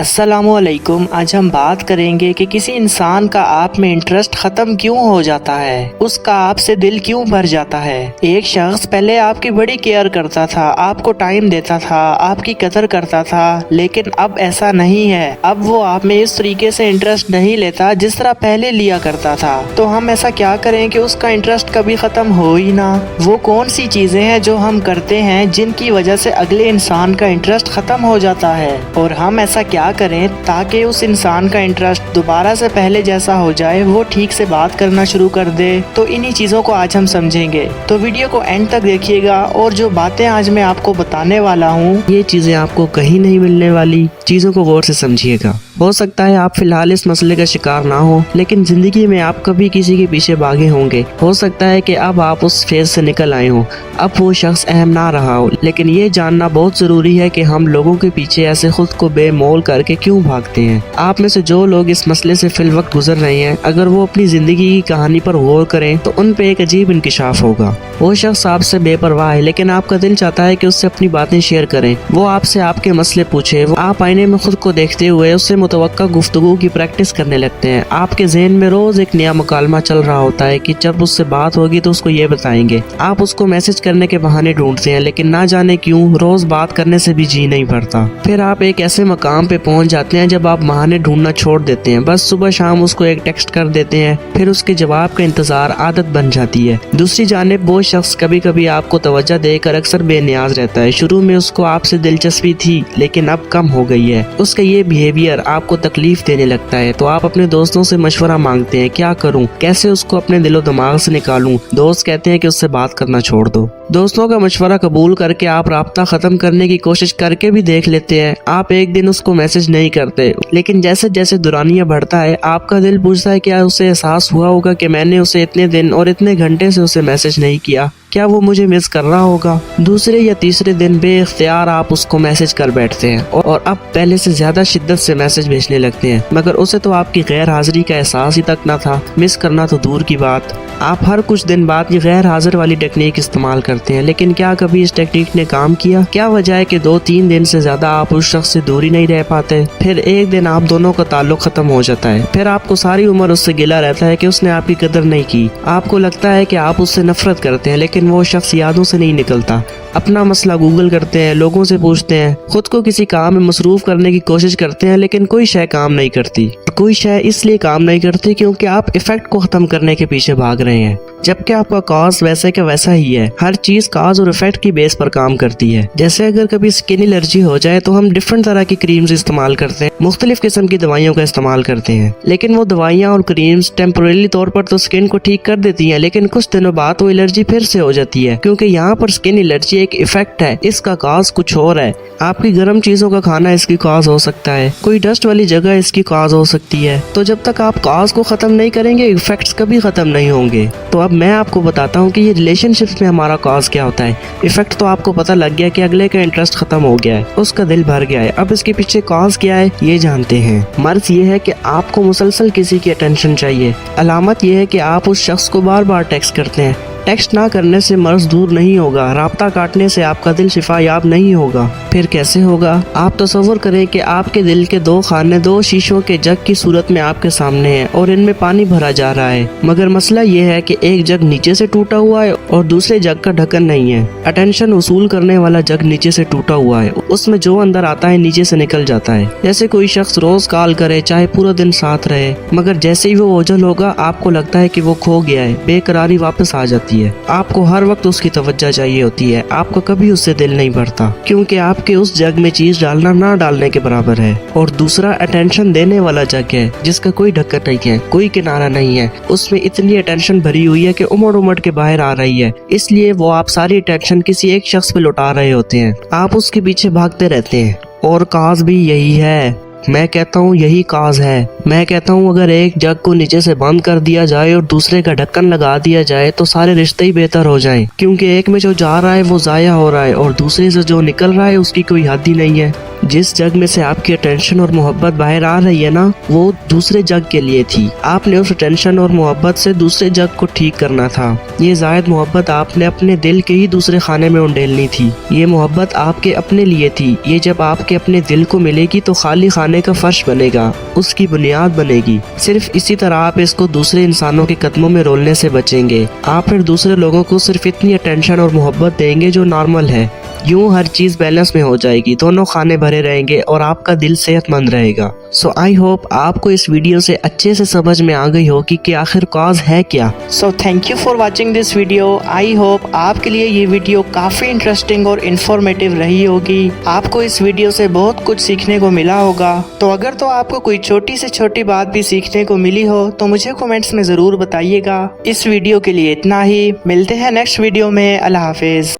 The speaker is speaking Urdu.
السلام علیکم۔ آج ہم بات کریں گے کہ کسی انسان کا آپ میں انٹرسٹ ختم کیوں ہو جاتا ہے، اس کا آپ سے دل کیوں بھر جاتا ہے۔ ایک شخص پہلے آپ کی بڑی کیئر کرتا تھا، آپ کو ٹائم دیتا تھا، آپ کی قدر کرتا تھا، لیکن اب ایسا نہیں ہے۔ اب وہ آپ میں اس طریقے سے انٹرسٹ نہیں لیتا جس طرح پہلے لیا کرتا تھا۔ تو ہم ایسا کیا کریں کہ اس کا انٹرسٹ کبھی ختم ہو ہی نہ۔ وہ کون سی چیزیں ہیں جو ہم کرتے ہیں جن کی وجہ سے اگلے انسان کا انٹرسٹ ختم ہو جاتا ہے، اور ہم ایسا کیا کریں تاکہ اس انسان کا انٹرسٹ دوبارہ سے پہلے جیسا ہو جائے، وہ ٹھیک سے بات کرنا شروع کر دے۔ تو انہی چیزوں کو آج ہم سمجھیں گے، تو ویڈیو کو اینڈ تک دیکھیے گا، اور جو باتیں آج میں آپ کو بتانے والا ہوں یہ چیزیں آپ کو کہیں نہیں ملنے والی، چیزوں کو غور سے سمجھیے گا۔ ہو سکتا ہے آپ فی الحال اس مسئلے کا شکار نہ ہو، لیکن زندگی میں آپ کبھی کسی کے پیچھے بھاگے ہوں گے۔ ہو سکتا ہے کہ اب آپ اس فیز سے نکل آئے ہوں، اب وہ شخص اہم نہ رہا ہو، لیکن یہ جاننا بہت ضروری ہے کہ ہم لوگوں کے پیچھے ایسے خود کو بے مول کر کے کیوں بھاگتے ہیں۔ آپ میں سے جو لوگ اس مسئلے سے فی الوقت گزر رہے ہیں، اگر وہ اپنی زندگی کی کہانی پر غور کریں تو ان پہ ایک عجیب انکشاف ہوگا۔ وہ شخص آپ سے بے پرواہ ہے، لیکن آپ کا دل چاہتا ہے کہ اس سے اپنی باتیں شیئر کریں۔ وہ آپ سے آپ کے مسئلے پوچھے، آپ آئینے میں خود کو دیکھتے ہوئے اس سے متوقع گفتگو کی پریکٹس کرنے لگتے ہیں۔ آپ کے ذہن میں روز ایک نیا مکالمہ چل رہا ہوتا ہے کہ جب اس سے بات ہوگی تو اس کو یہ بتائیں گے۔ آپ اس کو میسج کرنے کے بہانے ڈھونڈتے ہیں، لیکن نہ جانے کیوں روز بات کرنے سے بھی جی نہیں بھرتا۔ پھر آپ ایک ایسے مقام پہ پہنچ جاتے ہیں جب آپ بہانے ڈھونڈنا چھوڑ دیتے ہیں، بس صبح شام اس کو ایک ٹیکسٹ کر دیتے ہیں، پھر اس کے جواب کا انتظار عادت بن جاتی ہے۔ دوسری جانب وہ شخص کبھی کبھی آپ کو توجہ دے کر اکثر بے نیاز رہتا ہے۔ شروع میں اس کو آپ سے دلچسپی تھی، لیکن اب کم ہو گئی ہے۔ اس کا یہ بیہیویئر آپ کو تکلیف دینے لگتا ہے، تو آپ اپنے دوستوں سے مشورہ مانگتے ہیں، کیا کروں، کیسے اس کو اپنے دل و دماغ سے نکالوں۔ دوست کہتے ہیں کہ اس سے بات کرنا چھوڑ دو۔ دوستوں کا مشورہ قبول کر کے آپ رابطہ ختم کرنے کی کوشش کر کے بھی دیکھ لیتے ہیں۔ آپ ایک دن اس کو میسج نہیں کرتے، لیکن جیسے جیسے دورانیہ بڑھتا ہے آپ کا دل پوچھتا ہے کیا اسے احساس ہوا ہوگا کہ میں نے اسے اتنے دن اور اتنے گھنٹے سے اسے میسج نہیں کیا، کیا وہ مجھے مس کر رہا ہوگا۔ دوسرے یا تیسرے دن بے اختیار آپ اس کو میسج کر بیٹھتے ہیں، اور اب پہلے سے زیادہ شدت سے میسج بھیجنے لگتے ہیں، مگر اسے تو آپ کی غیر حاضری کا احساس ہی تک نہ تھا، مس کرنا تو دور کی بات۔ آپ ہر کچھ دن بعد یہ غیر حاضر والی ٹیکنیک استعمال کرتے ہیں، لیکن کیا کبھی اس ٹیکنیک نے کام کیا؟ کیا وجہ ہے کہ 2-3 دن سے زیادہ آپ اس شخص سے دوری نہیں رہ پاتے؟ پھر ایک دن آپ دونوں کا تعلق ختم ہو جاتا ہے، پھر آپ کو ساری عمر اس سے گلہ رہتا ہے کہ اس نے آپ کی قدر نہیں کی۔ آپ کو لگتا ہے کہ آپ اس سے نفرت کرتے ہیں، لیکن وہ شخص یادوں سے نہیں نکلتا۔ اپنا مسئلہ گوگل کرتے ہیں، لوگوں سے پوچھتے ہیں، خود کو کسی کام میں مصروف کرنے کی کوشش کرتے ہیں، لیکن کوئی شے کام نہیں کرتی۔ کوئی شے اس لیے کام نہیں کرتی کیونکہ آپ ایفیکٹ کو ختم کرنے کے پیچھے بھاگ رہے ہیں، جبکہ آپ کا کاز ویسے کا ویسا ہی ہے۔ ہر چیز کاز اور ایفیکٹ کی بیس پر کام کرتی ہے۔ جیسے اگر کبھی اسکن الرجی ہو جائے تو ہم ڈیفرنٹ طرح کی کریمز استعمال کرتے ہیں، مختلف قسم کی دوائیوں کا استعمال کرتے ہیں، لیکن وہ دوائیاں اور کریمز ٹیمپوریلی طور پر تو اسکن کو ٹھیک کر دیتی ہیں، لیکن کچھ دنوں بعد وہ الرجی پھر سے ہو جاتی ہے، کیونکہ یہاں پر اسکن الرجی ایک ایفیکٹ ہے، اس کا کاز کچھ اور ہے۔ آپ کی گرم چیزوں کا کھانا اس کی کاز ہو سکتا ہے، کوئی ڈسٹ والی جگہ اس کی کاز ہو سکتی ہے۔ تو جب تک آپ کاز کو ختم نہیں کریں گے ایفیکٹس کبھی ختم نہیں ہوں گے۔ تو اب میں آپ کو بتاتا ہوں کہ یہ ریلیشن شپ میں ہمارا کاز کیا ہوتا ہے۔ ایفیکٹ تو آپ کو پتہ لگ گیا کہ اگلے کا انٹرسٹ ختم ہو گیا ہے، اس کا دل بھر گیا ہے، اب اس کے پیچھے کاز کیا ہے یہ جانتے ہیں۔ مرض یہ ہے کہ آپ کو مسلسل کسی کی اٹینشن چاہیے۔ علامت یہ ہے کہ آپ اس شخص کو بار بار ٹیکسٹ کرتے ہیں۔ ٹیکسٹ نہ کرنے سے مرض دور نہیں ہوگا، رابطہ کاٹنے سے آپ کا دل شفا یاب نہیں ہوگا۔ پھر کیسے ہوگا؟ آپ تصور کریں کہ آپ کے دل کے 2 خانے 2 شیشوں کے جگ کی صورت میں آپ کے سامنے ہیں اور ان میں پانی بھرا جا رہا ہے، مگر مسئلہ یہ ہے کہ ایک جگ نیچے سے ٹوٹا ہوا ہے اور دوسرے جگ کا ڈھکن نہیں ہے۔ اٹینشن وصول کرنے والا جگ نیچے سے ٹوٹا ہوا ہے، اس میں جو اندر آتا ہے نیچے سے نکل جاتا ہے۔ جیسے کوئی شخص روز کال کرے، چاہے پورا دن ساتھ رہے، مگر جیسے ہی وہ اوجھل ہوگا آپ کو لگتا ہے کہ وہ کھو گیا ہے، بے قراری واپس آ جاتی ہے۔ آپ کو ہر وقت اس کی توجہ چاہیے ہوتی ہے، آپ کو کبھی اس سے دل نہیں بھرتا، کیونکہ آپ کے اس جگ میں چیز ڈالنا نہ ڈالنے کے برابر ہے۔ اور دوسرا اٹینشن دینے والا جگ ہے، جس کا کوئی ڈھکن نہیں ہے، کوئی کنارہ نہیں ہے، اس میں اتنی اٹینشن بھری ہوئی ہے کہ امڑ کے باہر آ رہی ہے، اس لیے وہ آپ ساری اٹینشن کسی ایک شخص پہ لوٹا رہے ہوتے ہیں، آپ اس کے پیچھے بھاگتے رہتے ہیں۔ اور کاز بھی یہی ہے، میں کہتا ہوں یہی کاز ہے۔ میں کہتا ہوں اگر ایک جگ کو نیچے سے بند کر دیا جائے اور دوسرے کا ڈھکن لگا دیا جائے تو سارے رشتے ہی بہتر ہو جائیں، کیونکہ ایک میں جو جا رہا ہے وہ ضائع ہو رہا ہے اور دوسرے سے جو نکل رہا ہے اس کی کوئی حد ہی نہیں ہے۔ جس جگ میں سے آپ کی اٹینشن اور محبت باہر آ رہی ہے نا، وہ دوسرے جگ کے لیے تھی۔ آپ نے اس اٹینشن اور محبت سے دوسرے جگ کو ٹھیک کرنا تھا۔ یہ زائد محبت آپ نے اپنے دل کے ہی دوسرے خانے میں انڈیلنی تھی۔ یہ محبت آپ کے اپنے لیے تھی۔ یہ جب آپ کے اپنے دل کو ملے گی تو خالی خانے کا فرش بنے گا، اس کی بنیاد بنے گی۔ صرف اسی طرح آپ اس کو دوسرے انسانوں کے قدموں میں رولنے سے بچیں گے۔ آپ پھر دوسرے لوگوں کو صرف اتنی اٹینشن اور محبت دیں گے جو نارمل ہے۔ یوں ہر چیز بیلنس میں ہو جائے گی، دونوں خانے بھرے رہیں گے اور آپ کا دل صحت مند رہے گا۔ سو آئی ہوپ آپ کو اس ویڈیو سے اچھے سے سمجھ میں آ گئی ہوگی کہ آخر کاز ہے کیا۔ So thank you for watching this video. I hope آپ کے لیے یہ ویڈیو کافی انٹرسٹنگ اور انفارمیٹیو رہی ہوگی۔ آپ کو اس ویڈیو سے بہت کچھ سیکھنے کو ملا ہوگا۔ تو اگر تو آپ کو کوئی چھوٹی سے چھوٹی بات بھی سیکھنے کو ملی ہو تو مجھے کومنٹس میں ضرور بتائیے گا۔ اس ویڈیو کے لیے اتنا ہی، ملتے ہیں نیکسٹ ویڈیو میں۔ اللہ حافظ۔